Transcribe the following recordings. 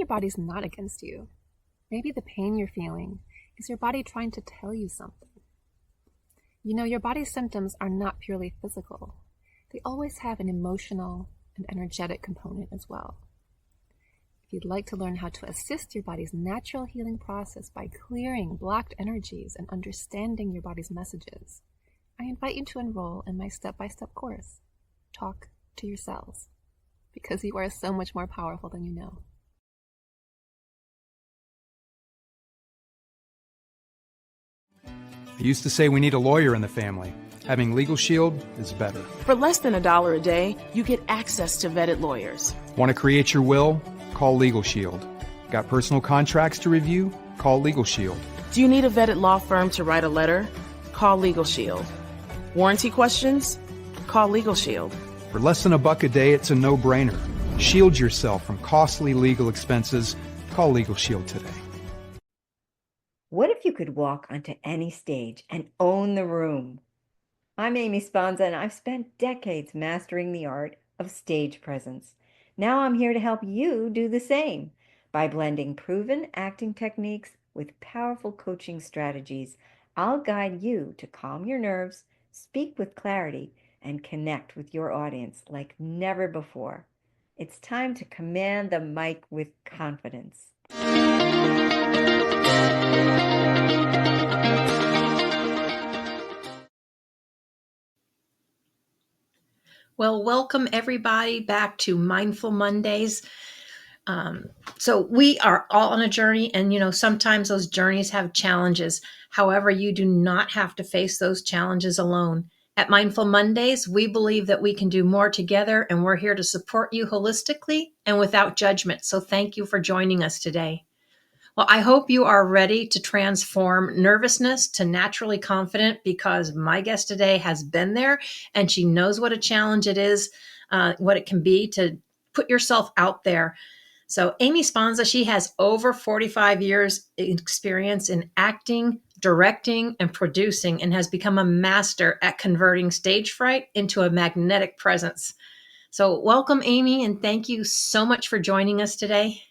your body's not against you. Maybe the pain you're feeling is your body trying to tell you something. You know, your body's symptoms are not purely physical. They always have an emotional and energetic component as well. If you'd like to learn how to assist your body's natural healing process by clearing blocked energies and understanding your body's messages, I invite you to enroll in my step-by-step course, Talk to Your Cells, because you are so much more powerful than you know. I used to say we need a lawyer in the family. Having Legal Shield is better. For less than $1 a day, you get access to vetted lawyers. Want to create your will? Call Legal Shield. Got personal contracts to review? Call Legal Shield. Do you need a vetted law firm to write a letter? Call Legal Shield. Warranty questions? Call Legal Shield. For less than $1 a day, it's a no-brainer. Shield yourself from costly legal expenses. Call Legal Shield today. What if you could walk onto any stage and own the room? I'm Amie Sponza, and I've spent decades mastering the art of stage presence. Now I'm here to help you do the same. By blending proven acting techniques with powerful coaching strategies, I'll guide you to calm your nerves, speak with clarity, and connect with your audience like never before. It's time to command the mic with confidence. Well, welcome everybody back to Mindful Mondays. So we are all on a journey, and sometimes those journeys have challenges. However, you do not have to face those challenges alone. At Mindful Mondays, we believe that we can do more together, and we're here to support you holistically and without judgment. So thank you for joining us today. Well, I hope you are ready to transform nervousness to naturally confident, because my guest today has been there and she knows what a challenge it is, what it can be to put yourself out there. So Amie Sponza, she has over 45 years experience in acting, directing, and producing, and has become a master at converting stage fright into a magnetic presence. So welcome, Amie, and thank you so much for joining us today.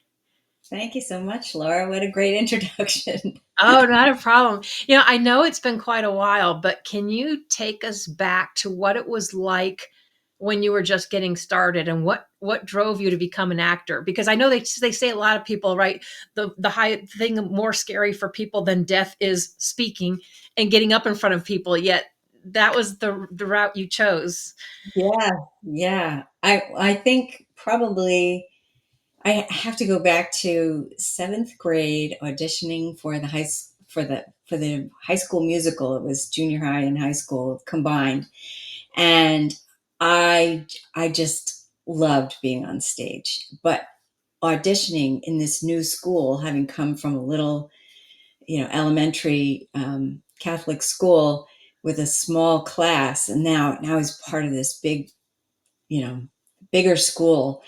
Thank you so much, Laura. What a great introduction. Oh, not a problem. I know it's been quite a while, but can you take us back to what it was like when you were just getting started, and what drove you to become an actor? Because I know they say a lot of people, right, the high thing more scary for people than death is speaking and getting up in front of people, yet that was the route you chose. Yeah. I think probably I have to go back to 7th grade auditioning for the high school musical. It was junior high and high school combined, and I just loved being on stage. But auditioning in this new school, having come from a little, elementary Catholic school with a small class, and now as part of this big, bigger school,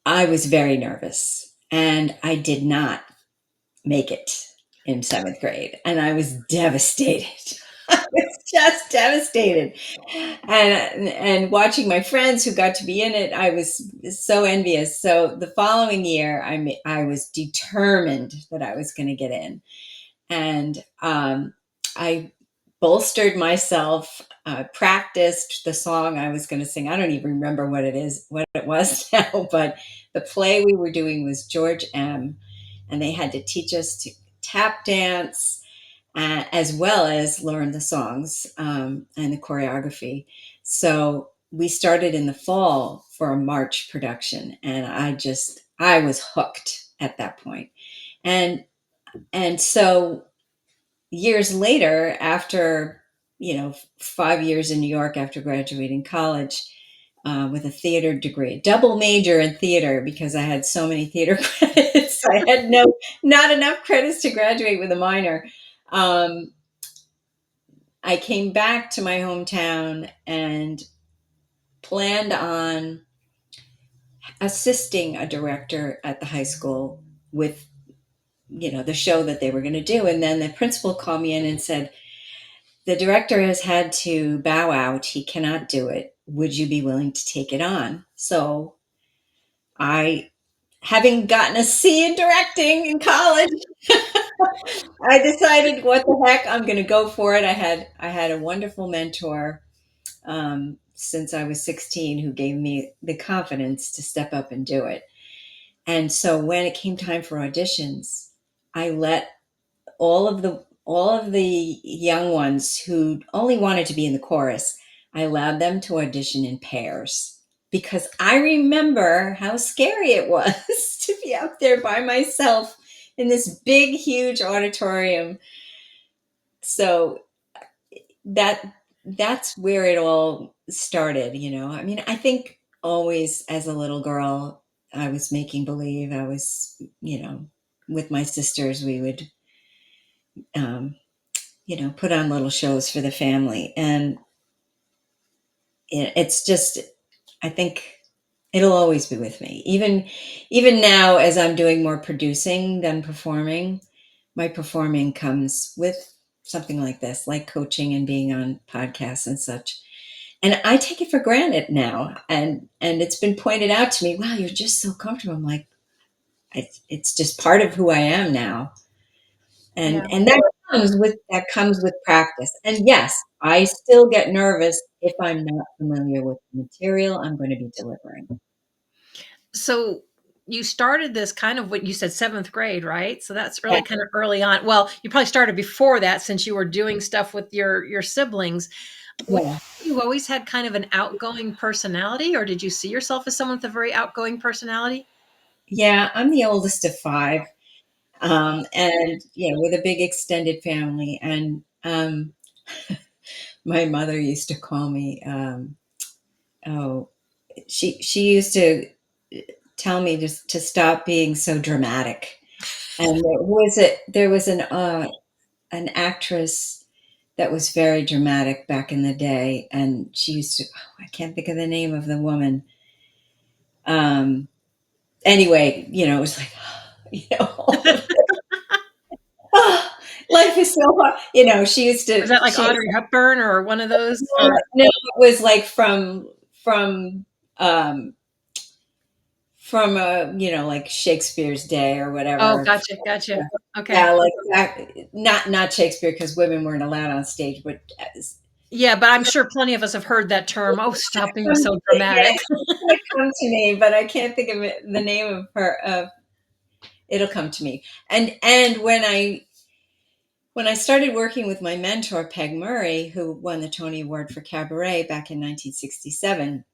I was very nervous, and I did not make it in 7th grade, and I was devastated. I was just devastated. And watching my friends who got to be in it, I was so envious. So the following year, I was determined that I was going to get in. And I bolstered myself, practiced the song I was going to sing. I don't even remember what it was now, but the play we were doing was George M., and they had to teach us to tap dance, as well as learn the songs and the choreography. So we started in the fall for a March production, and I was hooked at that point. And so years later, after 5 years in New York after graduating college, with a theater degree, double major in theater, because I had so many theater credits. I had not enough credits to graduate with a minor. I came back to my hometown and planned on assisting a director at the high school with, the show that they were going to do. And then the principal called me in and said, the director has had to bow out. He cannot do it. Would you be willing to take it on? So I having gotten a C in directing in college, I decided, what the heck, I'm going to go for it. I had a wonderful mentor since I was 16 who gave me the confidence to step up and do it. And so when it came time for auditions, I let all of the young ones who only wanted to be in the chorus, I allowed them to audition in pairs because I remember how scary it was to be up there by myself in this big, huge auditorium. So that that's where it all started, you know. I mean, I think always as a little girl, I was making believe. I was, you know, with my sisters, we would um, you know, put on little shows for the family. And it's just, I think it'll always be with me. Even now, as I'm doing more producing than performing, my performing comes with something like this, like coaching and being on podcasts and such. And I take it for granted now. And it's been pointed out to me, wow, you're just so comfortable. I'm like, it's just part of who I am now. Yeah. And that comes with practice. And yes, I still get nervous if I'm not familiar with the material I'm going to be delivering. So you started this kind of what you said, seventh grade, right? So that's Yeah, really kind of early on. Well, you probably started before that since you were doing stuff with your siblings. Would yeah, you always had kind of an outgoing personality, or did you see yourself as someone with a very outgoing personality? yeah. I'm the oldest of five, and you know, with a big extended family. And my mother used to call me. Oh, she used to tell me just to stop being so dramatic. And there was an actress that was very dramatic back in the day, and she used to, oh, I can't think of the name of the woman. Um, anyway, you know, it was like, you know, oh, life is so hard. You know, Was that like she, Audrey Hepburn or one of those? Or no, it was like from, um, you know, like Shakespeare's day or oh, whatever. gotcha, gotcha. Okay. Yeah, like that, not Shakespeare because women weren't allowed on stage, but Yeah, but I'm sure plenty of us have heard that term. Oh, stop being so yeah, dramatic. it's gonna come to me, but I can't think of the name of her. It'll come to me. And when I started working with my mentor Peg Murray, who won the Tony Award for Cabaret back in 1967,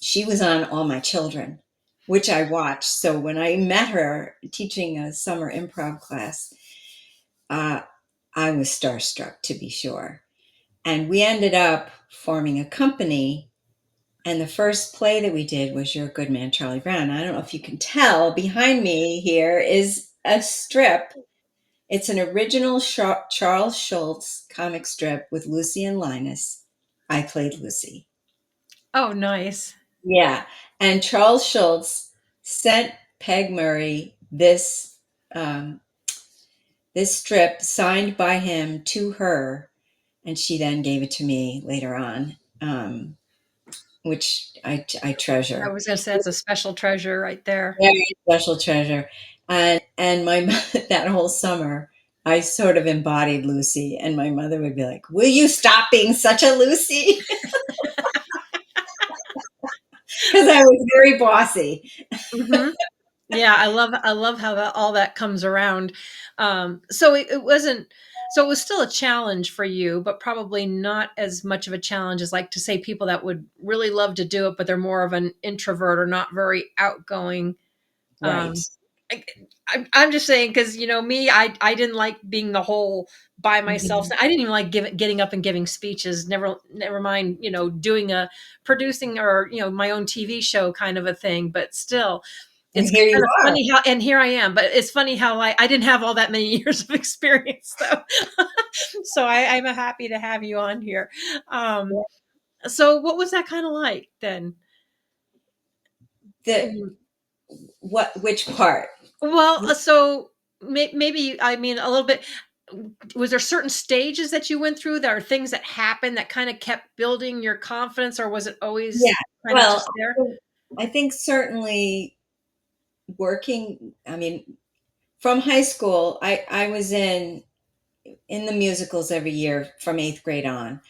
she was on All My Children, which I watched. So when I met her teaching a summer improv class, uh, I was starstruck to be sure. And we ended up forming a company. And the first play that we did was Your Good Man, Charlie Brown. I don't know if you can tell, behind me here is a strip. It's an original Charles Schulz comic strip with Lucy and Linus. I played Lucy. Oh, nice. Yeah. And Charles Schulz sent Peg Murray um, this strip signed by him to her, and she then gave it to me later on. Which I I treasure. was gonna say that's a special treasure right there. Very special treasure. And my that whole summer, I sort of embodied Lucy, and my mother would be like, "Will you stop being such a Lucy?" Because I was very bossy. Hmm. Yeah, I love how all that comes around. So it wasn't. So it was still a challenge for you, but probably not as much of a challenge as like to say people that would really love to do it, but they're more of an introvert or not very outgoing. Right. I, I'm just saying because you know me, I didn't like being the whole by myself. Mhm. I didn't even like getting up and giving speeches. Never mind, you know, doing a producing or you know my own TV show kind of a thing. But still, And it's here you kind of are. funny how, and here I am. But it's funny how I didn't have all that many years of experience though. So I'm happy to have you on here. Um, so what was that kind of like then? The which part? Well, so maybe I mean a little bit. Was there certain stages that you went through? There are things that happened that kind of kept building your confidence, or was it Yeah. always kind of Well, just there? I think certainly working, I mean, from high school, I was in the musicals every year from 8th grade on.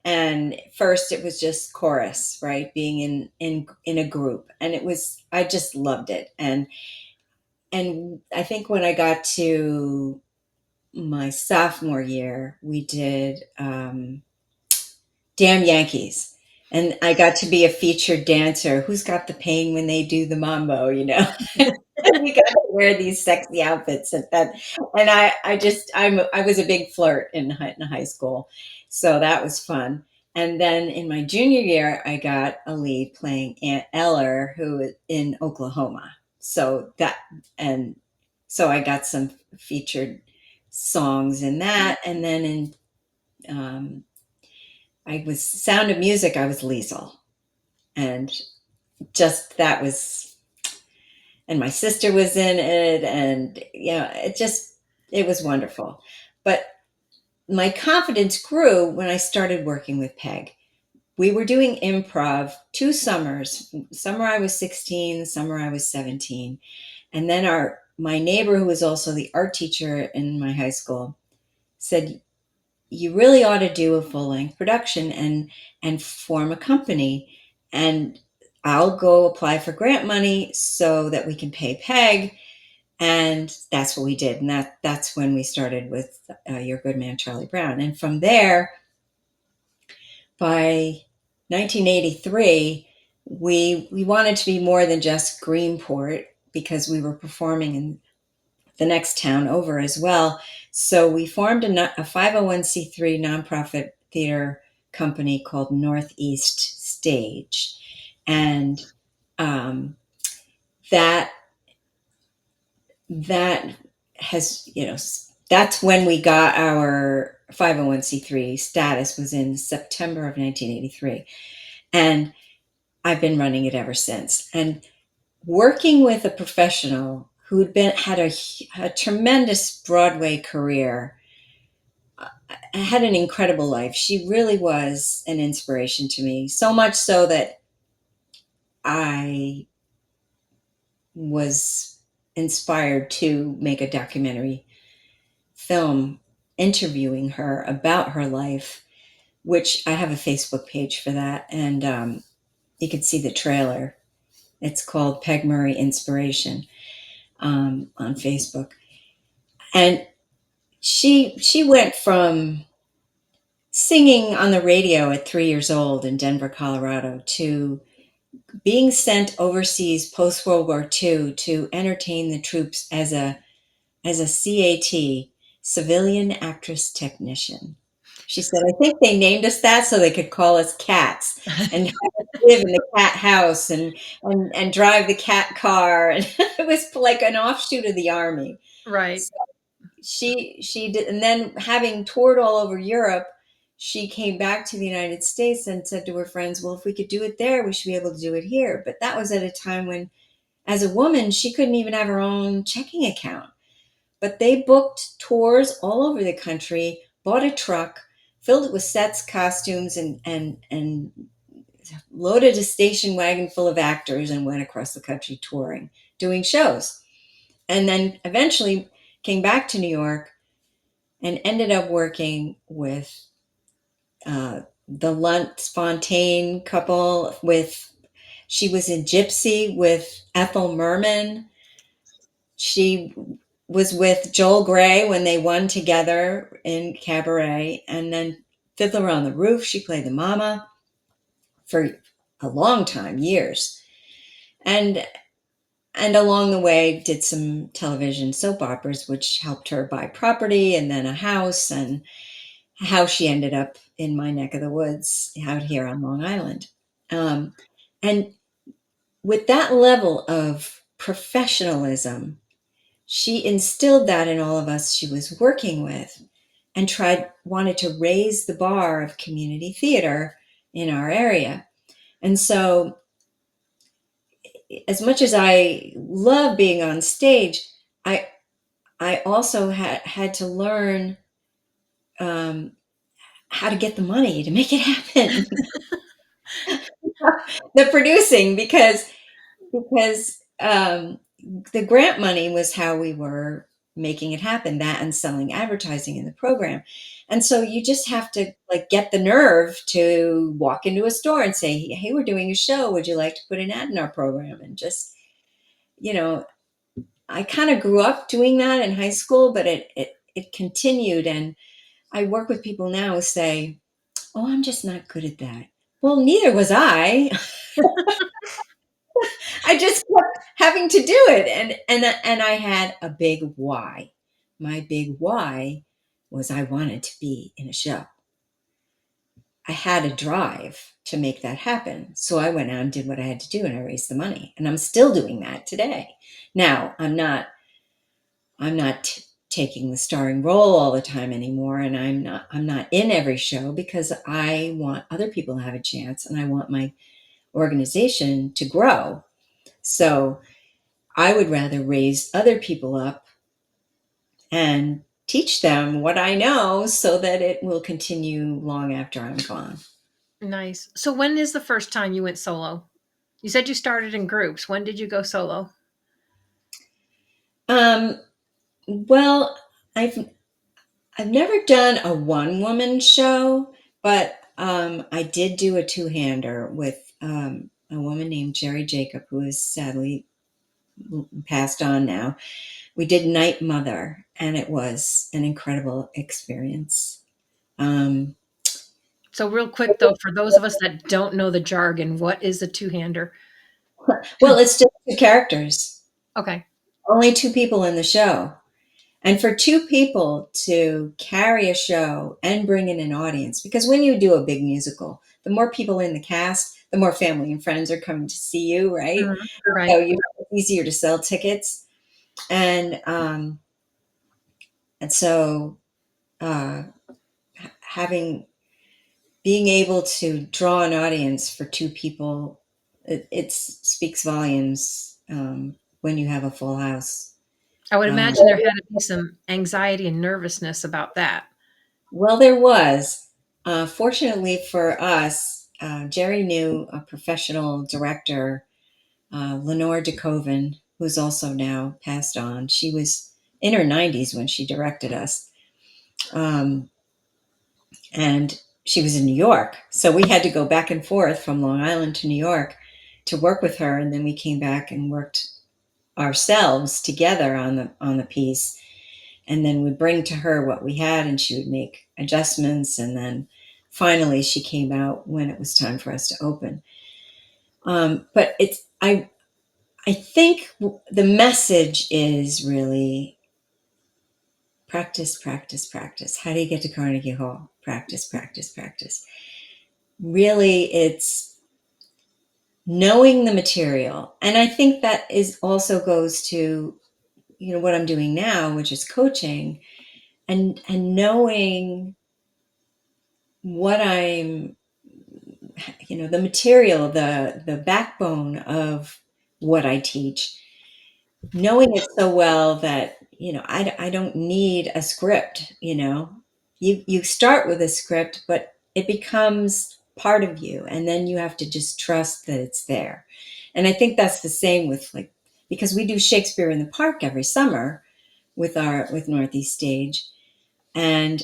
And first it was just chorus, right? Being in a group. And I just loved it. And I think when I got to my sophomore year, we did Damn Yankees. And I got to be a featured dancer. Who's got the pain when they do the mambo, you know? And we got to wear these sexy outfits and I was a big flirt in high school. So that was fun. And then in my junior year, I got a lead playing Aunt Eller, who is in Oklahoma. And so I got some featured songs in that. And then I was Sound of Music. I was Liesel, and and my sister was in it, and it was wonderful. But my confidence grew when I started working with Peg. We were doing improv 2 summers. Summer I was 16, summer I was 17, and then my neighbor, who was also the art teacher in my high school, said, you really ought to do a full-length production and form a company, and I'll go apply for grant money so that we can pay Peg. And that's what we did. And that's when we started with Your Good Man, Charlie Brown. And from there, by 1983, we wanted to be more than just Greenport, because we were performing in the next town over as well. So we formed a 501c3 nonprofit theater company called Northeast Stage. And that has, that's when we got our 501c3 status, was in September of 1983. And I've been running it ever since. And working with a professional who'd had a tremendous Broadway career, had an incredible life. She really was an inspiration to me, so much so that I was inspired to make a documentary film interviewing her about her life, which I have a Facebook page for that. And you can see the trailer. It's called Peg Murray Inspiration on Facebook. And she went from singing on the radio at 3 years old in Denver, Colorado, to being sent overseas post World War II to entertain the troops as a CAT, civilian actress technician. She said, I think they named us that so they could call us cats and live in the cat house and drive the cat car. And it was like an offshoot of the Army. Right. So she did. And then, having toured all over Europe, she came back to the United States and said to her friends, well, if we could do it there, we should be able to do it here. But that was at a time when, as a woman, she couldn't even have her own checking account. But they booked tours all over the country, bought a truck, filled it with sets, costumes, and loaded a station wagon full of actors, and went across the country touring, doing shows. And then eventually came back to New York and ended up working with the Lunt Fontaine couple. She was in Gypsy with Ethel Merman. She was with Joel Grey when they won together in Cabaret. And then Fiddler on the Roof, she played the mama for a long time, years. And along the way did some television soap operas, which helped her buy property and then a house, and how she ended up in my neck of the woods out here on Long Island. And with that level of professionalism, she instilled that in all of us she was working with, and wanted to raise the bar of community theater in our area. And so, as much as I love being on stage, I also had to learn how to get the money to make it happen. The producing, because the grant money was how we were making it happen, that and selling advertising in the program. And so you just have to like get the nerve to walk into a store and say, hey, we're doing a show. Would you like to put an ad in our program? And just, you know, I kind of grew up doing that in high school, but it continued. And I work with people now who say, oh, I'm just not good at that. Well, neither was I. I just kept having to do it. And I had a big why. My big why was I wanted to be in a show. I had a drive to make that happen. So I went out and did what I had to do, and I raised the money. And I'm still doing that today. Now, I'm not taking the starring role all the time anymore, and I'm not in every show because I want other people to have a chance, and I want my organization to grow. So I would rather raise other people up and teach them what I know so that it will continue long after I'm gone. Nice. So when is the first time you went solo? You said you started in groups. When did you go solo? Well, I've never done a one woman show, but I did do a two-hander with a woman named Jerry Jacob, who is sadly passed on now. We did Night Mother, and it was an incredible experience. So real quick though, for those of us that don't know the jargon, what is a two-hander? Well, it's just two characters, Okay. only two people in the show. And for two people to carry a show and bring in an audience, because when you do a big musical, the more people in the cast, the more family and friends are coming to see you, right? Right. So it's easier to sell tickets. And so being able to draw an audience for two people, it speaks volumes when you have a full house. I would imagine there had to be some anxiety and nervousness about that. Well, there was. Fortunately for us, Jerry knew a professional director, Lenore DeKoven, who's also now passed on. She was in her 90s when she directed us. And she was in New York. So we had to go back and forth from Long Island to New York to work with her. And then we came back and worked ourselves together on the piece. And then we'd bring to her what we had, and she would make adjustments. And then finally she came out when it was time for us to open. But I think the message is really practice, practice, practice. How do you get to Carnegie Hall? Practice, practice, practice. Really, it's knowing the material. And I think that is also goes to, what I'm doing now, which is coaching, and knowing what I'm, the material, the backbone of what I teach, knowing it so well that, I don't need a script, you start with a script, but it becomes part of you. And then you have to just trust that it's there. And I think that's the same with because we do Shakespeare in the Park every summer with Northeast Stage. And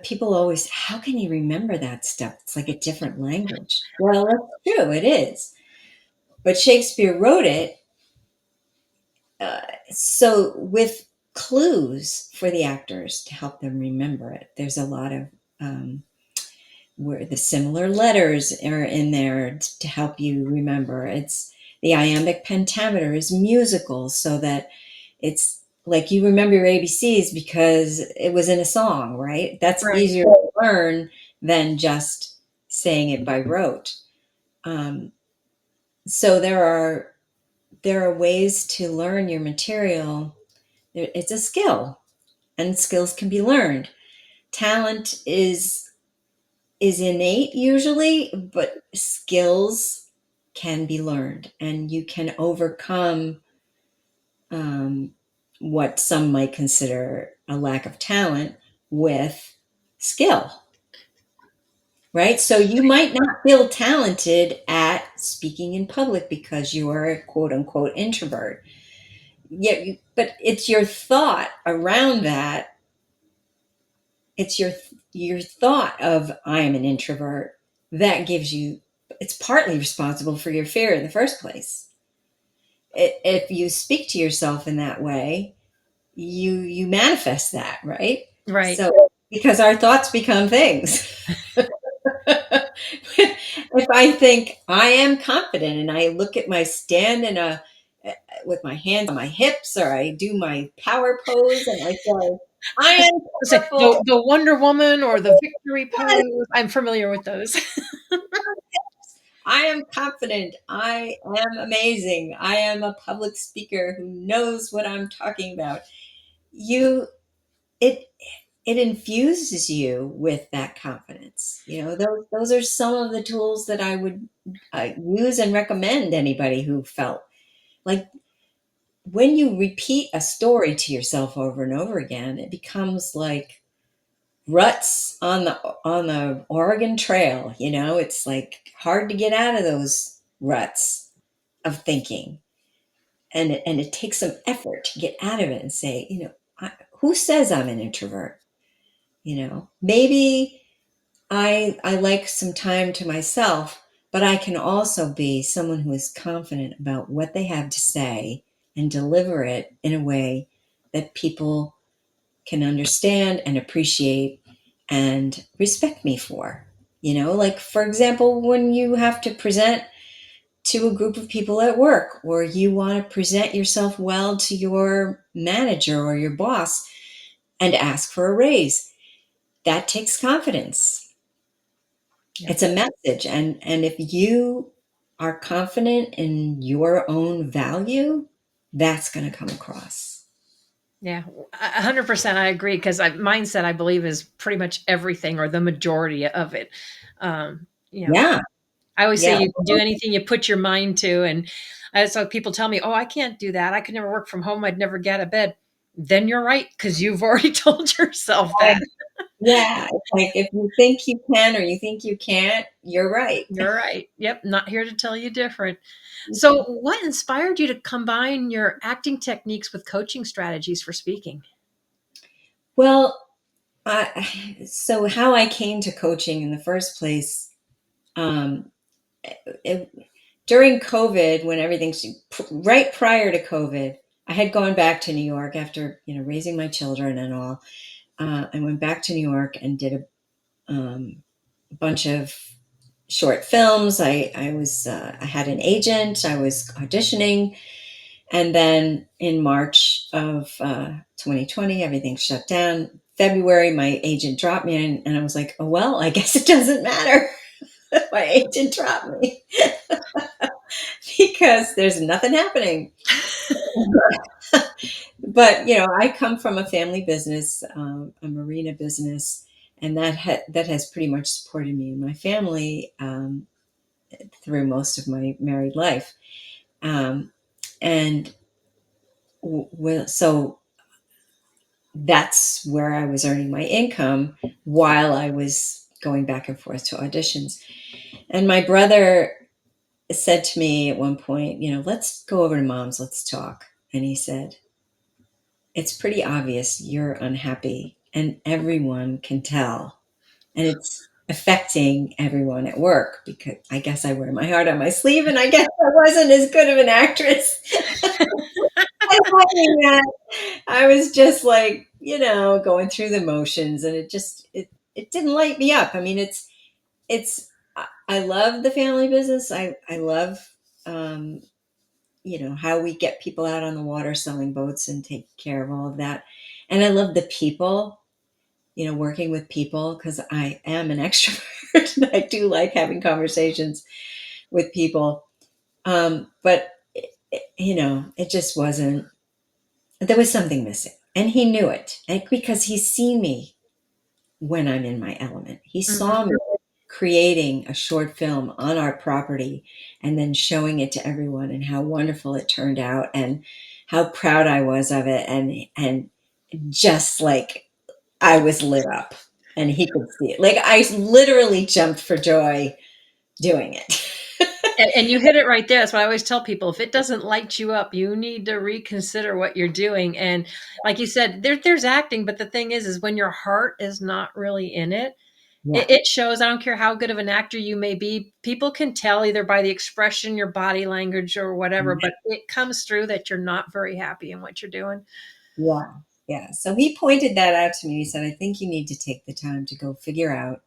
people always, how can you remember that stuff? It's like a different language. Well, that's true. It is. But Shakespeare wrote it so with clues for the actors to help them remember it. There's a lot of where the similar letters are in there to help you remember. It's the iambic pentameter is musical, so that it's like you remember your ABCs because it was in a song, right? That's Right. easier to learn than just saying it by rote. So there are ways to learn your material. It's a skill, and skills can be learned. Talent is innate usually, but skills can be learned, and you can overcome what some might consider a lack of talent with skill. Right? So you might not feel talented at speaking in public because you are a quote unquote introvert. yeah, but it's your thought around that. It's your thought of I am an introvert that gives you, it's partly responsible for your fear in the first place. If you speak to yourself in that way, you manifest that, right? Right. So because our thoughts become things. If I think I am confident and I look at my stand in a with my hands on my hips, or I do my power pose and I say, I am Say powerful. the Wonder Woman or the victory pose. I'm familiar with those. I am confident. I am amazing. I am a public speaker who knows what I'm talking about. You, it, it infuses you with that confidence. Those are some of the tools that I would use and recommend anybody who felt like when you repeat a story to yourself over and over again, it becomes like ruts on the Oregon Trail. It's like hard to get out of those ruts of thinking, and it takes some effort to get out of it and say, who says I'm an introvert? Maybe I like some time to myself, but I can also be someone who is confident about what they have to say and deliver it in a way that people can understand and appreciate and respect me for. Like, for example, when you have to present to a group of people at work, or you want to present yourself well to your manager or your boss and ask for a raise, that takes confidence. Yeah. It's a message. And if you are confident in your own value, that's going to come across. Yeah, 100%. I agree because mindset, I believe, is pretty much everything or the majority of it. You know, Yeah. I always say Yeah. you can do anything you put your mind to. And so people tell me, oh, I can't do that. I could never work from home. I'd never get out of bed. Then you're right because you've already told yourself that. Yeah. It's like if you think you can or you think you can't, you're right. You're right. Yep. Not here to tell you different. So, what inspired you to combine your acting techniques with coaching strategies for speaking? Well, so how I came to coaching in the first place, um, it, during COVID, when everything, right prior to COVID, I had gone back to New York after, raising my children and all. I went back to New York and did a bunch of short films. I had an agent. I was auditioning. And then in March of 2020, everything shut down. February, my agent dropped me, and I was like, oh, well, I guess it doesn't matter. My agent dropped me because there's nothing happening. But, I come from a family business, a marina business, and that has pretty much supported me and my family through most of my married life. And so that's where I was earning my income while I was going back and forth to auditions. And my brother said to me at one point, let's go over to mom's, let's talk. And he said, it's pretty obvious you're unhappy and everyone can tell. And it's affecting everyone at work because I guess I wear my heart on my sleeve and I guess I wasn't as good of an actress. I was just like, going through the motions, and it didn't light me up. I mean, I love the family business. I love, um, how we get people out on the water selling boats and take care of all of that. And I love the people, working with people because I am an extrovert and I do like having conversations with people. But, it just wasn't, there was something missing. And he knew it, and because he's seen me when I'm in my element. He Mhm. saw me creating a short film on our property and then showing it to everyone and how wonderful it turned out and how proud I was of it, and just like I was lit up and he could see it. Like I literally jumped for joy doing it. And you hit it right there. That's what I always tell people. If it doesn't light you up, you need to reconsider what you're doing. And like you said, there's acting, but the thing is when your heart is not really in it, Yeah. it shows. I don't care how good of an actor you may be. People can tell either by the expression, your body language, or whatever, but it comes through that you're not very happy in what you're doing. Yeah. Yeah. So he pointed that out to me. He said, I think you need to take the time to go figure out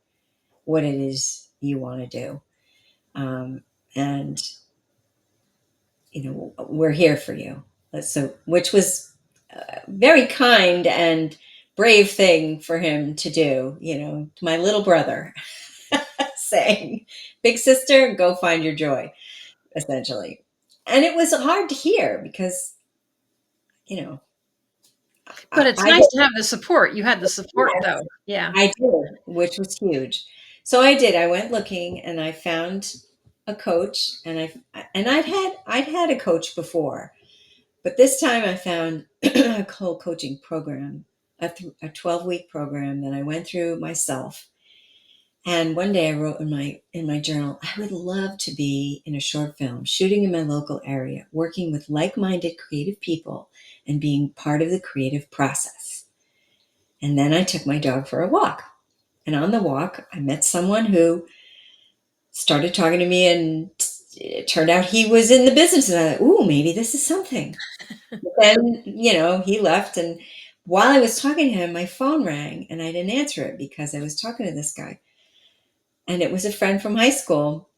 what it is you want to do. And, we're here for you. So, which was a very kind and brave thing for him to do, my little brother saying, big sister, go find your joy, essentially. And it was hard to hear because, But it's I nice to have the support. You had the support though. Yeah. I did, which was huge. So I did. I went looking and I found a coach, and I'd had a coach before, but this time I found a whole coaching program, a 12-week program that I went through myself. And one day I wrote in my journal, I would love to be in a short film, shooting in my local area, working with like-minded creative people and being part of the creative process. And then I took my dog for a walk. And on the walk, I met someone who started talking to me, and it turned out he was in the business. And I thought, ooh, maybe this is something. But then, he left. And while I was talking to him, my phone rang and I didn't answer it because I was talking to this guy. And it was a friend from high school.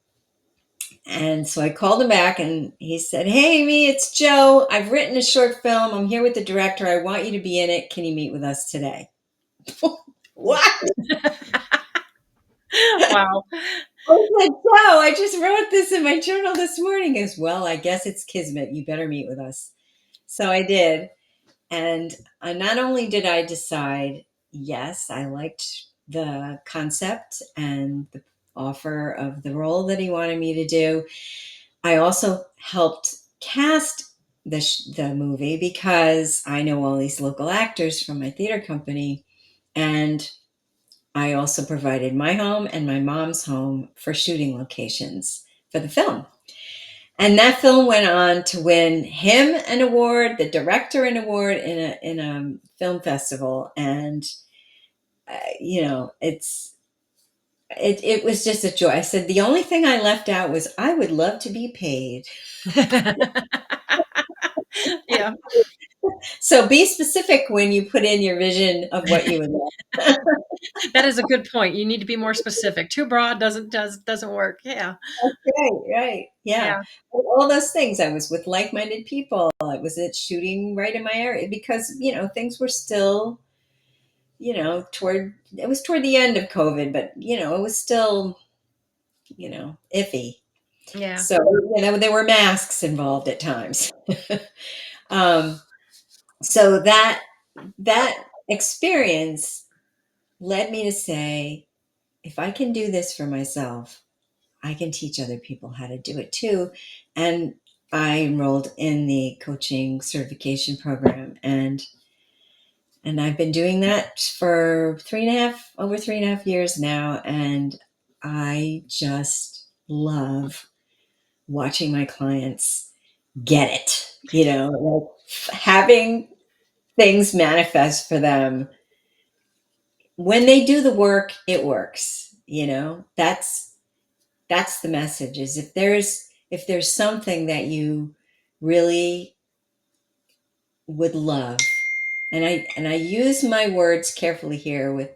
And so I called him back and he said, hey, Amy, it's Joe. I've written a short film. I'm here with the director. I want you to be in it. Can you meet with us today? What? Wow. I said, Joe, I just wrote this in my journal this morning. He goes, well, I guess it's kismet. You better meet with us. So I did. And not only did I decide, yes, I liked the concept and the offer of the role that he wanted me to do, I also helped cast the movie because I know all these local actors from my theater company. And I also provided my home and my mom's home for shooting locations for the film. And that film went on to win him an award, the director an award in a film festival. And, it was just a joy. I said, the only thing I left out was I would love to be paid. Yeah. So be specific when you put in your vision of what you would like. That is a good point. You need to be more specific. Too broad doesn't work. Yeah. Right. Yeah. Yeah. All those things. I was with like-minded people. I was at shooting right in my area because, things were still, toward the end of COVID, but, it was still, iffy. Yeah. So, there were masks involved at times. So that experience led me to say, if I can do this for myself, I can teach other people how to do it too. And I enrolled in the coaching certification program, and I've been doing that for over 3.5 years now. And I just love watching my clients get it, like having things manifest for them. When they do the work, it works. That's the message, is if there's something that you really would love, and I use my words carefully here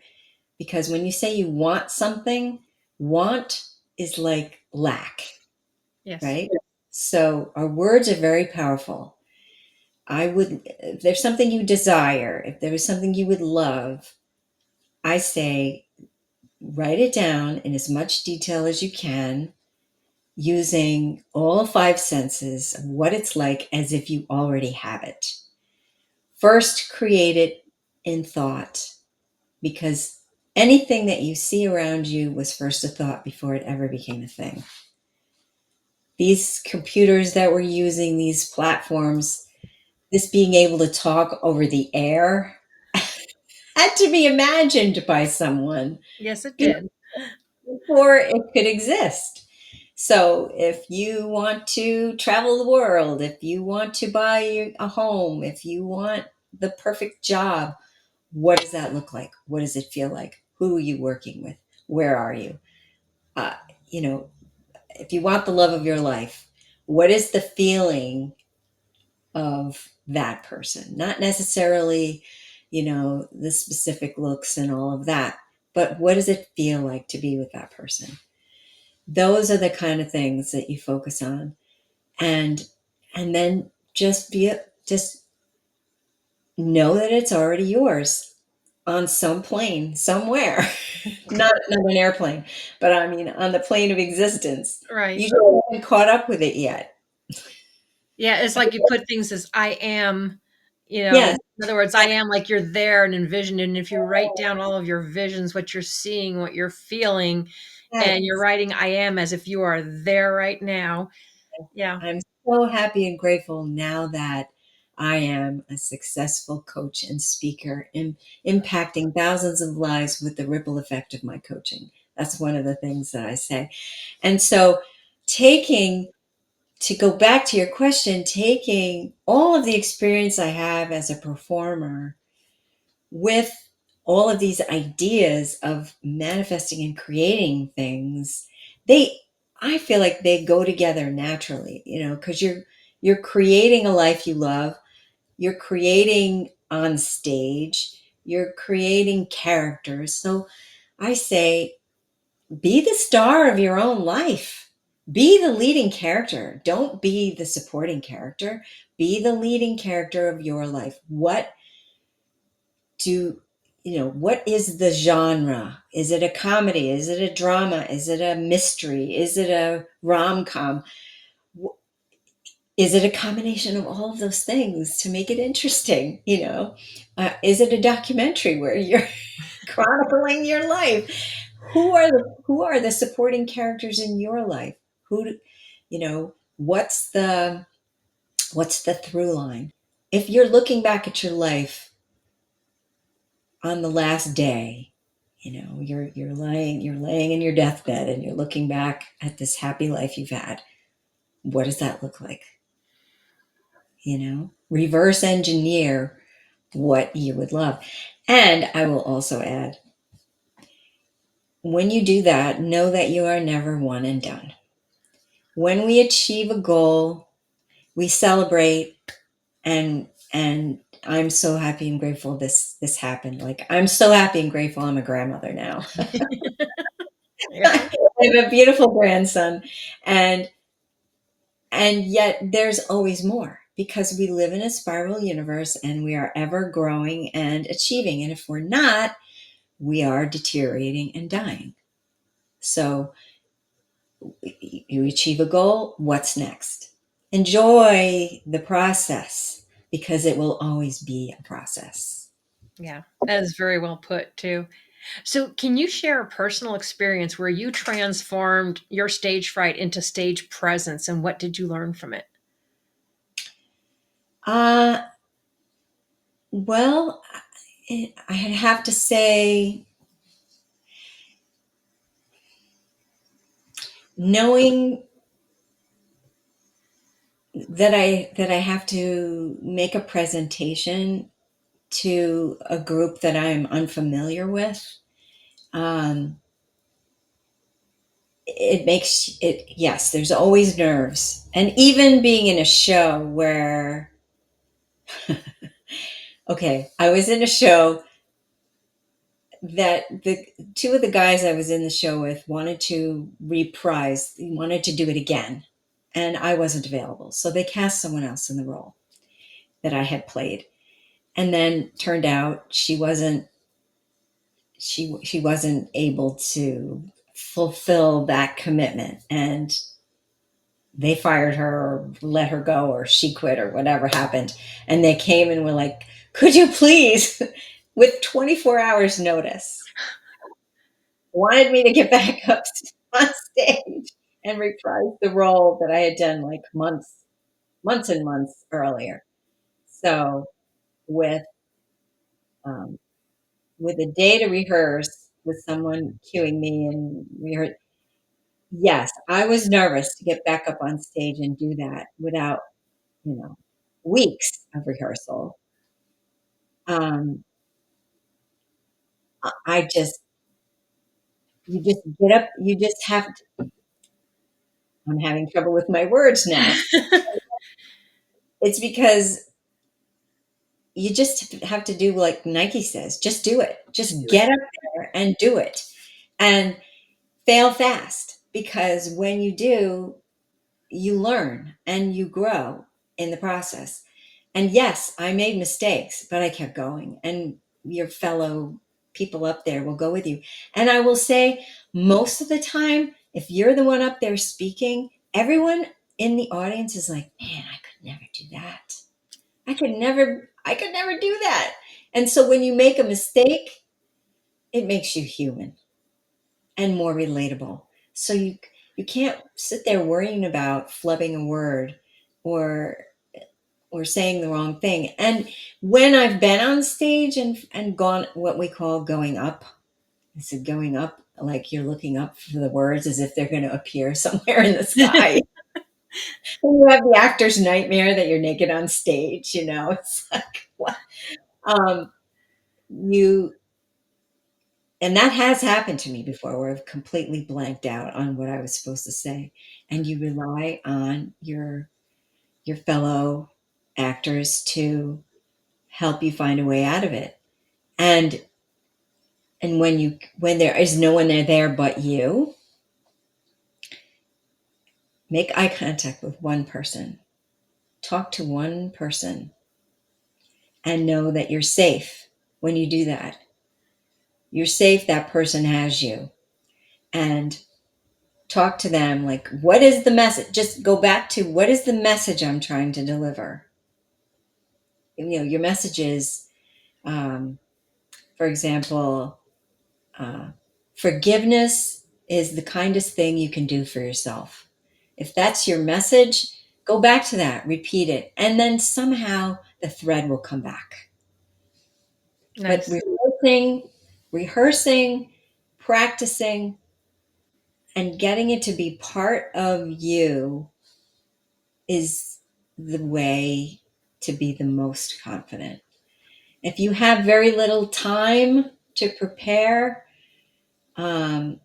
because when you say you want something, want is like lack, Yes. right? So our words are very powerful. If there's something you desire, if there is something you would love, I say, write it down in as much detail as you can, using all 5 senses of what it's like as if you already have it. First, create it in thought, because anything that you see around you was first a thought before it ever became a thing. These computers that we're using, these platforms, this being able to talk over the air had to be imagined by someone Yes, it did. before it could exist. So if you want to travel the world, if you want to buy a home, if you want the perfect job, what does that look like? What does it feel like? Who are you working with? Where are you? Uh, you know, if you want the love of your life, what is the feeling of that person? Not necessarily, the specific looks and all of that, but what does it feel like to be with that person? Those are the kind of things that you focus on, and then just know that it's already yours on some plane somewhere. Not an airplane, but I mean on the plane of existence. Right. You just haven't caught up with it yet. Yeah, it's like you put things as I am, Yes, in other words, I am like you're there and envisioned. And if you write down all of your visions, what you're seeing, what you're feeling, yes. and you're writing I am as if you are there right now. Yeah. I'm so happy and grateful now that I am a successful coach and speaker, impacting thousands of lives with the ripple effect of my coaching. That's one of the things that I say. And so, taking to go back to your question, taking all of the experience I have as a performer with all of these ideas of manifesting and creating things, they I feel like they go together naturally, because you're creating a life you love, you're creating on stage, you're creating characters. So I say, be the star of your own life. Be the leading character. Don't be the supporting character. Be the leading character of your life. Do what is the genre? Is it a comedy? Is it a drama? Is it a mystery? Is it a rom-com? Is it a combination of all of those things to make it interesting? Is it a documentary where you're chronicling your life? Who are the supporting characters in your life? What's the through line? If you're looking back at your life on the last day, you're laying in your deathbed and you're looking back at this happy life you've had. What does that look like? Reverse engineer what you would love. And I will also add, when you do that, know that you are never one and done. When we achieve a goal, we celebrate, and I'm so happy and grateful this happened. Like, I'm so happy and grateful I'm a grandmother now. Yeah. I have a beautiful grandson, and yet there's always more, because we live in a spiral universe and we are ever growing and achieving. And if we're not, we are deteriorating and dying. So you achieve a goal, what's next? Enjoy the process, because it will always be a process. Yeah. That is very well put too. So, can you share a personal experience where you transformed your stage fright into stage presence, and what did you learn from it? Uh, well, I have to say, knowing that I have to make a presentation to a group that I'm unfamiliar with, um, it makes it, yes, there's always nerves. And even being in a show where, okay, I was in a show that the two of the guys I was in the show with wanted to wanted to do it again. And I wasn't available. So they cast someone else in the role that I had played. And then turned out she wasn't able to fulfill that commitment, and they fired her or let her go, or she quit, or whatever happened. And they came and were like, could you please, with 24 hours notice, wanted me to get back up on stage and reprise the role that I had done like months and months earlier. So with um, with a day to rehearse, with someone cueing me and rehearse, yes, I was nervous to get back up on stage and do that without, you know, weeks of rehearsal. Um, I just, you just get up, you just have to, I'm having trouble with my words now. It's because you just have to do like Nike says, just do it. Just Do it. get up there and do it and fail fast because when you do, you learn and you grow in the process. And yes, I made mistakes, but I kept going. And your fellow people up there will go with you. And I will say, most of the time, if you're the one up there speaking, everyone in the audience is like, man, I could never do that. I could never do that. And so when you make a mistake, it makes you human and more relatable. So you can't sit there worrying about flubbing a word or saying the wrong thing. And when I've been on stage and gone what we call going up, I said going up like you're looking up for the words as if they're going to appear somewhere in the sky. And you have the actor's nightmare that you're naked on stage, you know. It's like what? Um, you and that has happened to me before where I've completely blanked out on what I was supposed to say. And you rely on your fellow actors to help you find a way out of it. And when there is no one there but you, make eye contact with one person. Talk to one person and know that you're safe when you do that. You're safe, that person has you. And talk to them like, what is the message? Just go back to what is the message I'm trying to deliver? You know, your message is, for example, uh, forgiveness is the kindest thing you can do for yourself. If that's your message, go back to that, repeat it, and then somehow the thread will come back. But Nice. rehearsing, practicing, and getting it to be part of you is the way to be the most confident. If you have very little time to prepare, um,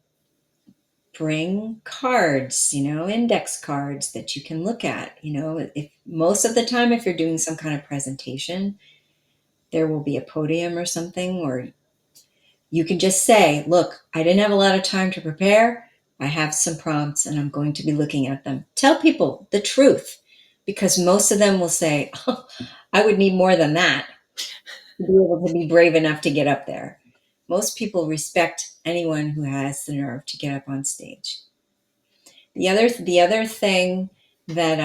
bring cards, you know, index cards that you can look at. You know, if most of the time, if you're doing some kind of presentation, there will be a podium or something, or you can just say, look, I didn't have a lot of time to prepare. I have some prompts and I'm going to be looking at them. Tell people the truth because most of them will say, oh, I would need more than that to be able to be brave enough to get up there. Most people respect anyone who has the nerve to get up on stage. The other thing that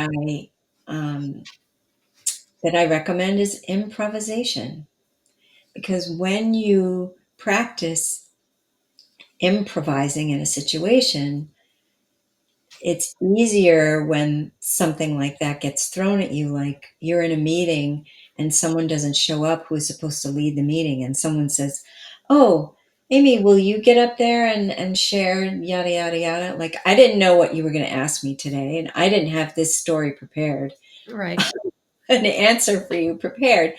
um, I recommend is improvisation because when you practice improvising in a situation, it's easier when something like that gets thrown at you, like you're in a meeting and someone doesn't show up who is supposed to lead the meeting, and someone says, "Oh, Amy, will you get up there and share yada yada yada?" Like I didn't know what you were going to ask me today, and I didn't have this story prepared, Right. an answer for you prepared.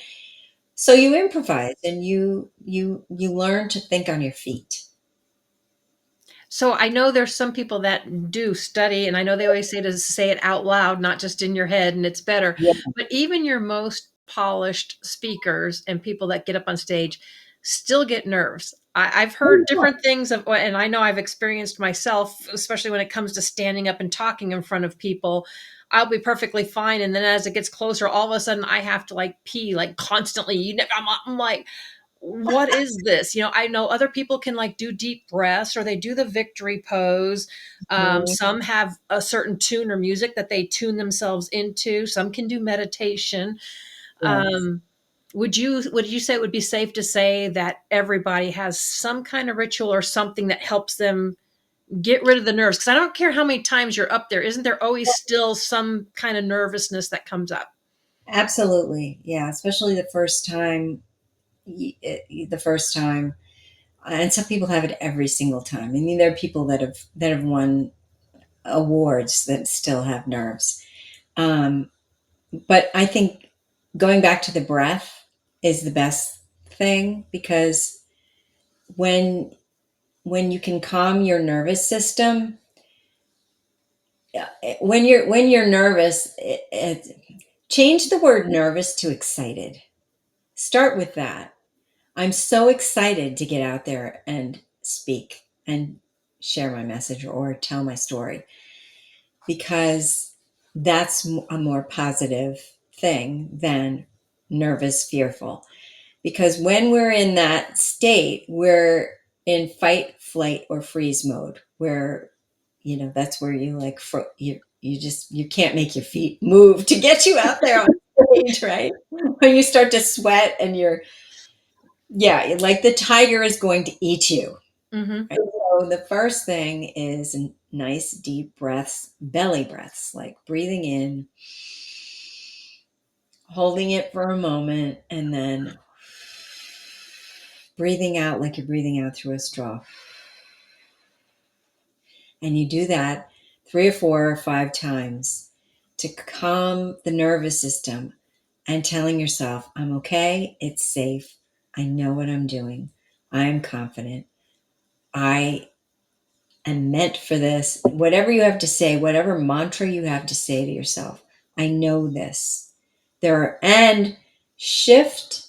So you improvise and you learn to think on your feet. So I know there's some people that do study, and I know they always say to say it out loud, not just in your head, and it's better. Yeah. But even your most polished speakers and people that get up on stage still get nerves. I've heard different things of, and I know I've experienced myself, especially when it comes to standing up and talking in front of people. I'll be perfectly fine, and then as it gets closer, all of a sudden I have to like pee like constantly. I'm like, what is this? I know other people can like do deep breaths or they do the victory pose. Mhm. Some have a certain tune or music that they tune themselves into. Some can do meditation. Yes. Um, would you say it would be safe to say that everybody has some kind of ritual or something that helps them get rid of the nerves? Because I don't care how many times you're up there, isn't there always still some kind of nervousness that comes up? Absolutely. Yeah, especially the first time the first time, and some people have it every single time. I mean, there are people that have won awards that still have nerves. But I think going back to the breath is the best thing, because when you can calm your nervous system, when you're nervous, change the word nervous to excited. Start with that. I'm so excited to get out there and speak and share my message or tell my story, because that's a more positive thing than nervous, fearful. Because when we're in that state, we're in fight, flight, or freeze mode, where, that's where you like, you can't make your feet move to get you out there on stage, right? When you start to sweat and like the tiger is going to eat you. Mm-hmm. Right? So the first thing is nice deep breaths, belly breaths, like breathing in, holding it for a moment, and then breathing out like you're breathing out through a straw. And you do that 3 or 4 or 5 times to calm the nervous system, and telling yourself, I'm okay, it's safe, I know what I'm doing, I'm confident, I am meant for this. Whatever you have to say, whatever mantra you have to say to yourself, I know this. And shift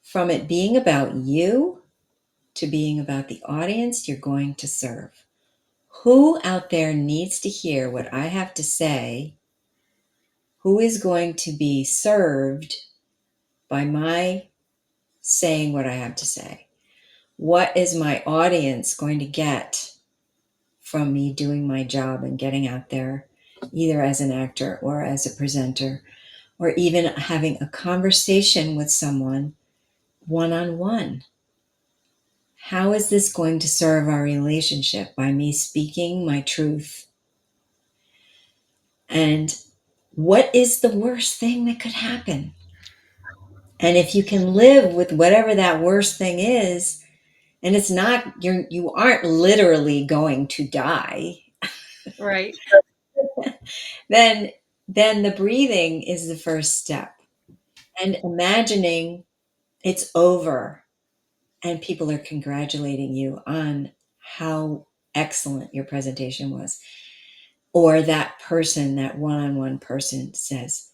from it being about you to being about the audience you're going to serve. Who out there needs to hear what I have to say? Who is going to be served by my saying what I have to say? What is my audience going to get from me doing my job and getting out there, either as an actor or as a presenter, or even having a conversation with someone one-on-one? How is this going to serve our relationship by me speaking my truth? And what is the worst thing that could happen? And if you can live with whatever that worst thing is, and it's not, you aren't literally going to die, Right. then the breathing is the first step. And imagining it's over and people are congratulating you on how excellent your presentation was. Or that person, that one-on-one person says,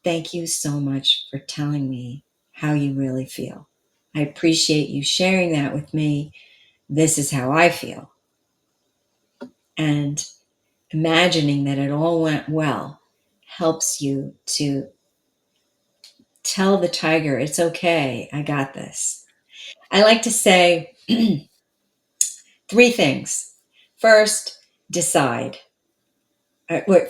thank you so much for telling me how you really feel. I appreciate you sharing that with me. This is how I feel. And imagining that it all went well helps you to tell the tiger, it's okay, I got this. I like to say 3 things. First, decide.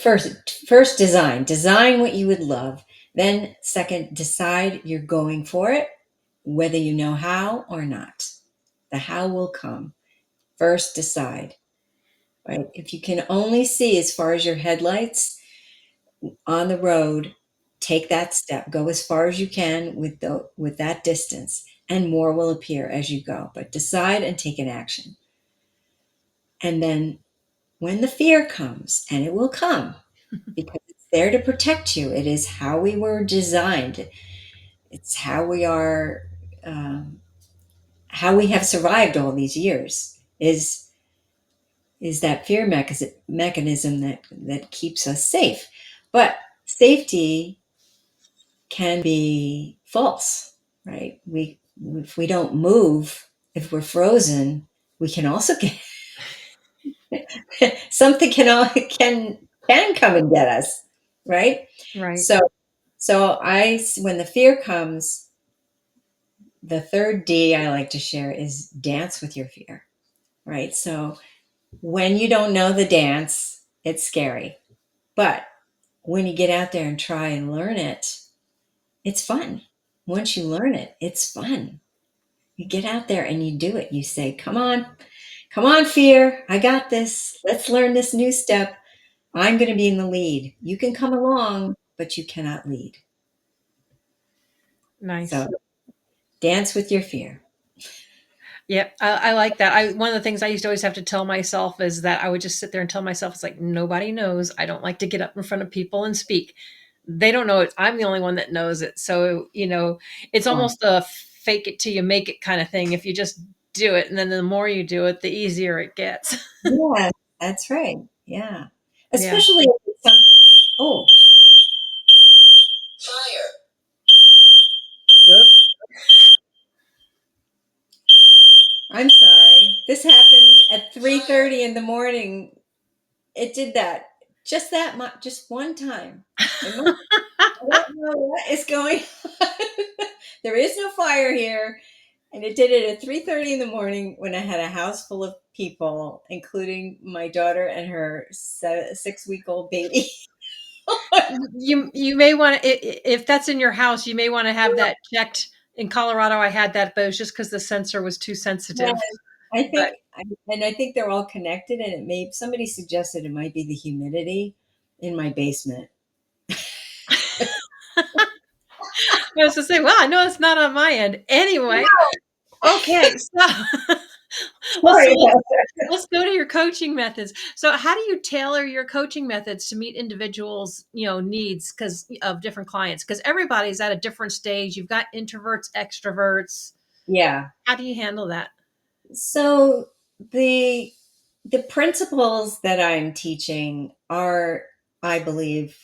First, design what you would love. Then second, decide you're going for it, whether you know how or not. The how will come. First, decide. Right? If you can only see as far as your headlights on the road, take that step. Go as far as you can with that distance, and more will appear as you go. But decide and take an action. And then when the fear comes, and it will come, because it's there to protect you. It is how we were designed. It's how we are, how we have survived all these years. Is that fear mechanism that keeps us safe. But safety can be false, right? If we don't move, if we're frozen, we can also get something can come and get us, right? Right. So when the fear comes, the third D I like to share is dance with your fear, right? So when you don't know the dance, it's scary. But when you get out there and try and learn it, it's fun. Once you learn it, it's fun. You get out there and you do it. You say, come on, fear. I got this. Let's learn this new step. I'm going to be in the lead. You can come along, but you cannot lead. Nice. So dance with your fear. Yep, I like that. One of the things I used to always have to tell myself is that I would just sit there and tell myself, it's like, nobody knows. I don't like to get up in front of people and speak. They don't know it. I'm the only one that knows it. So, it's Yeah. almost a fake it till you make it kind of thing. If you just do it, and then the more you do it, the easier it gets. Yeah, that's right. Yeah. Yeah. Especially if it's oh, I'm sorry. This happened at 3:30 in the morning. It did that. Just that much, just one time. I don't know what is going on. There is no fire here. And it did it at 3:30 in the morning when I had a house full of people, including my daughter and her 6-week-old baby. You may want to, if that's in your house, you may want to have that checked. In Colorado, I had that, but it was just because the sensor was too Yeah, sensitive. I But think, and I think they're all connected. And somebody suggested it might be the humidity in my basement. I was to say, well, I know it's not on my end. Anyway, okay, so well, Sorry so let's about that. let's go to your coaching methods. So, how do you tailor your coaching methods to meet individuals, needs because of different clients? Because everybody's at a different stage. You've got introverts, extroverts. Yeah. How do you handle that? So the the principles that I'm teaching are, I believe,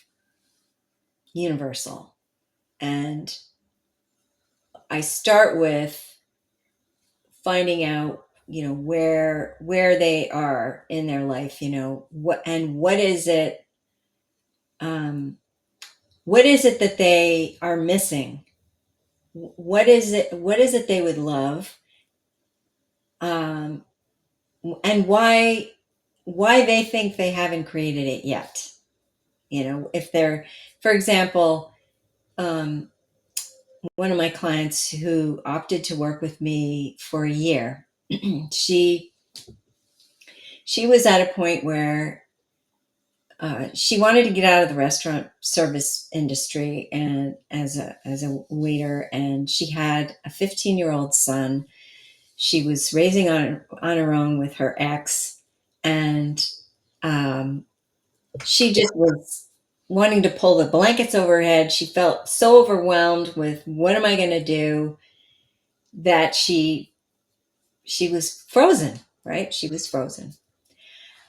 universal. And I start with finding out, where they are in their life, what is it, um, what is it that they are missing? What is it they would love? Um, and why they think they haven't created it yet. If they're, for example, um, one of my clients who opted to work with me for a year, she was at a point where she wanted to get out of the restaurant service industry and as a waiter, and she had a 15-year-old son. She was raising on her own with her ex, and um, she just was wanting to pull the blankets over her head. She felt so overwhelmed with what am I going to do, that she was frozen, right? She was frozen.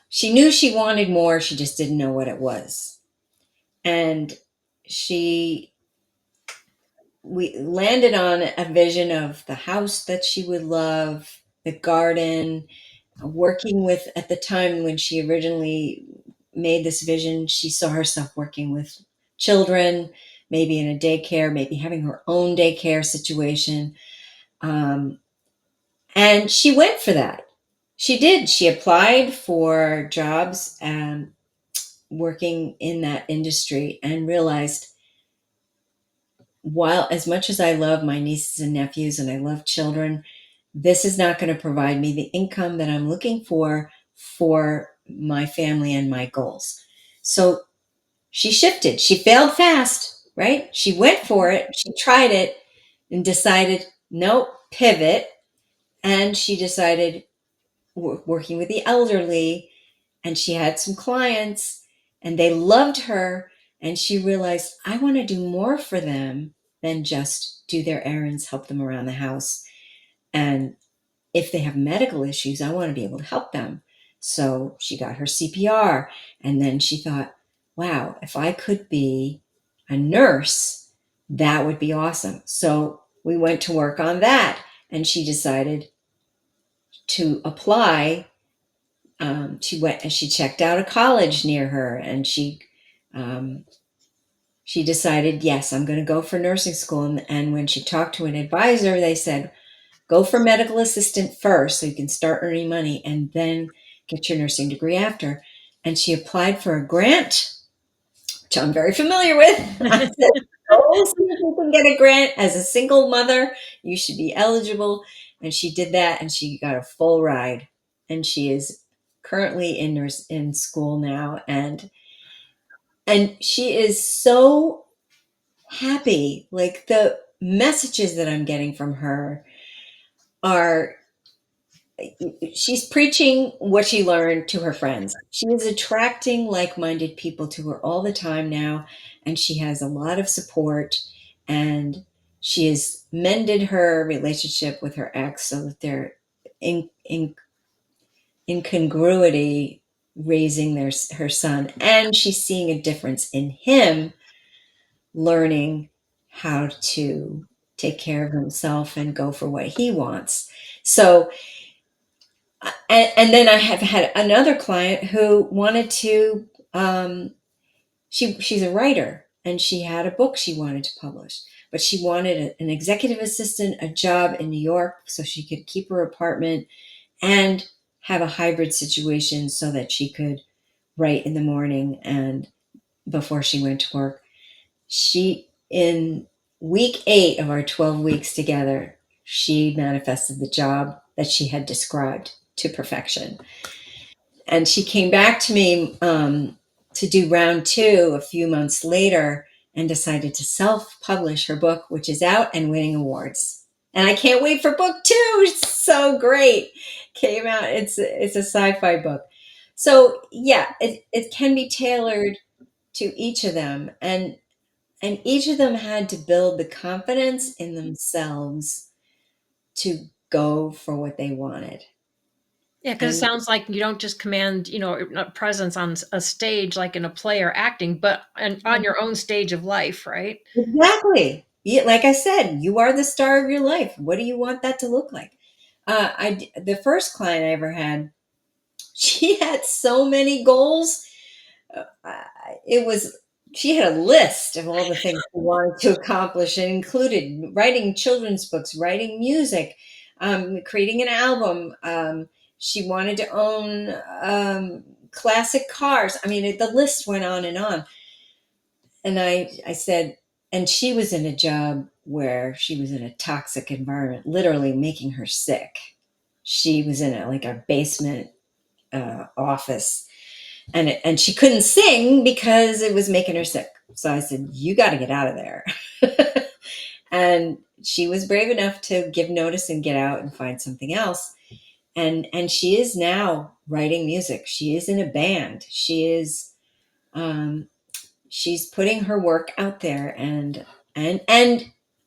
She knew she wanted more, she just didn't know what it was. And she we landed on a vision of the house that she would love, the garden, working with, at the time when she originally made this vision, she saw herself working with children, maybe in a daycare, maybe having her own daycare situation. Um, and she went for that. She did. She applied for jobs working in that industry and realized, while as much as I love my nieces and nephews and I love children, this is not going to provide me the income that I'm looking for my family and my goals. So she shifted. She failed fast, right? She went for it. She tried it and decided, nope, pivot. And she decided working with the elderly, and she had some clients and they loved her, and she realized, I want to do more for them than just do their errands, help them around the house. And if they have medical issues, I want to be able to help them. So she got her CPR, and then she thought, wow, if I could be a nurse, that would be awesome. So we went to work on that, and she decided to apply. She went and she checked out a college near her, and um, she decided, yes, I'm going to go for nursing school. And when she talked to an advisor, they said, go for medical assistant first so you can start earning money and then get your nursing degree after. And she applied for a grant, which I'm very familiar with. I said, oh, so you can get a grant as a single mother. You should be eligible. And she did that, and she got a full ride. And she is currently in school now, and she is so happy. Like, the messages that I'm getting from her are she's preaching what she learned to her friends. She is attracting like-minded people to her all the time now, and she has a lot of support, and she has mended her relationship with her ex so that they're in incongruity raising her son, and she's seeing a difference in him learning how to take care of himself and go for what he wants. So and then I have had another client who wanted to she's a writer, and she had a book she wanted to publish, but she wanted an executive assistant, a job in New York so she could keep her apartment and have a hybrid situation so that she could write in the morning and before she went to work. She, in week 8 of our 12 weeks together, she manifested the job that she had described to perfection. And she came back to me to do round 2 a few months later and decided to self-publish her book, which is out and winning awards. And I can't wait for book 2. It's so great. Came out. It's a sci-fi book. So yeah, it can be tailored to each of them, and each of them had to build the confidence in themselves to go for what they wanted. Yeah, because it And sounds like you don't just command, a presence on a stage like in a play or acting, but on your own stage of life, right? exactly. Yeah, like I said, you are the star of your life. What do you want that to look like? The first client I ever had, she had so many goals. It was She had a list of all the things she wanted to accomplish. It included writing children's books, writing music, creating an album. She wanted to own classic cars. I mean, the list went on and on. And I said, and she was in a job where she was in a toxic environment, literally making her sick. She was in a basement office, and she couldn't sing because it was making her sick. So I said, "You got to get out of there." And she was brave enough to give notice and get out and find something else. And she is now writing music. She is in a band. Um, she's putting her work out there, and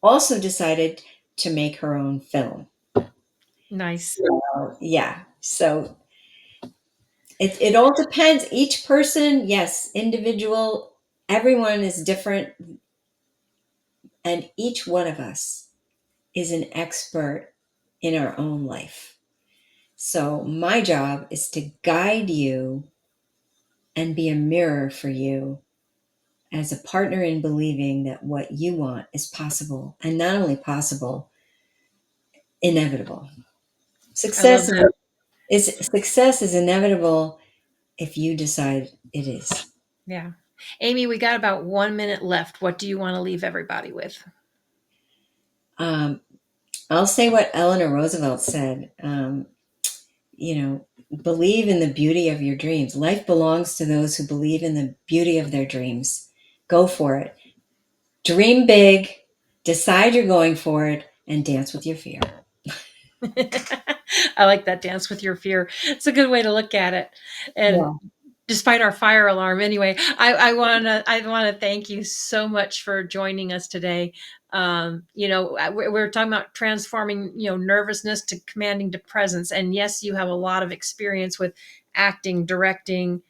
also decided to make her own film. Nice. So, yeah. So it all depends. Each person, yes, individual, everyone is different. And each one of us is an expert in our own life. So my job is to guide you and be a mirror for you as a partner in believing that what you want is possible, and not only possible, inevitable. I love that. Success is inevitable if you decide it is. Yeah. Amie, we got about 1 minute left. What do you want to leave everybody with? I'll say what Eleanor Roosevelt said. Believe in the beauty of your dreams. Life belongs to those who believe in the beauty of their dreams. Go for it. Dream big, decide you're going for it, and dance with your fear. I like that, dance with your fear. It's a good way to look at it. And Yeah. despite our fire alarm, anyway, I want to thank you so much for joining us today. We're talking about transforming, nervousness to commanding to presence. And yes, you have a lot of experience with acting, directing,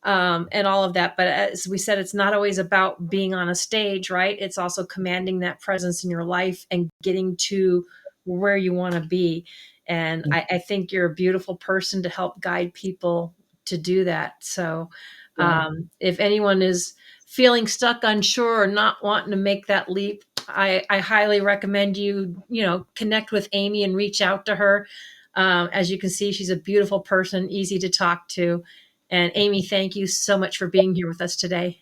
and all of that. But as we said, it's not always about being on a stage, right? It's also commanding that presence in your life and getting to where you want to be. And I think you're a beautiful person to help guide people to do that. So if anyone is feeling stuck, unsure, or not wanting to make that leap, I highly recommend you, connect with Amie and reach out to her. As you can see, she's a beautiful person, easy to talk to. And Amie, thank you so much for being here with us today.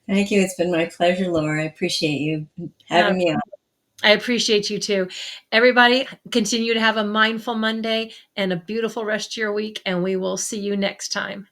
Thank you. It's been my pleasure, Laura. I appreciate you having me on. I appreciate you too. Everybody, continue to have a mindful Monday and a beautiful rest of your week, and we will see you next time.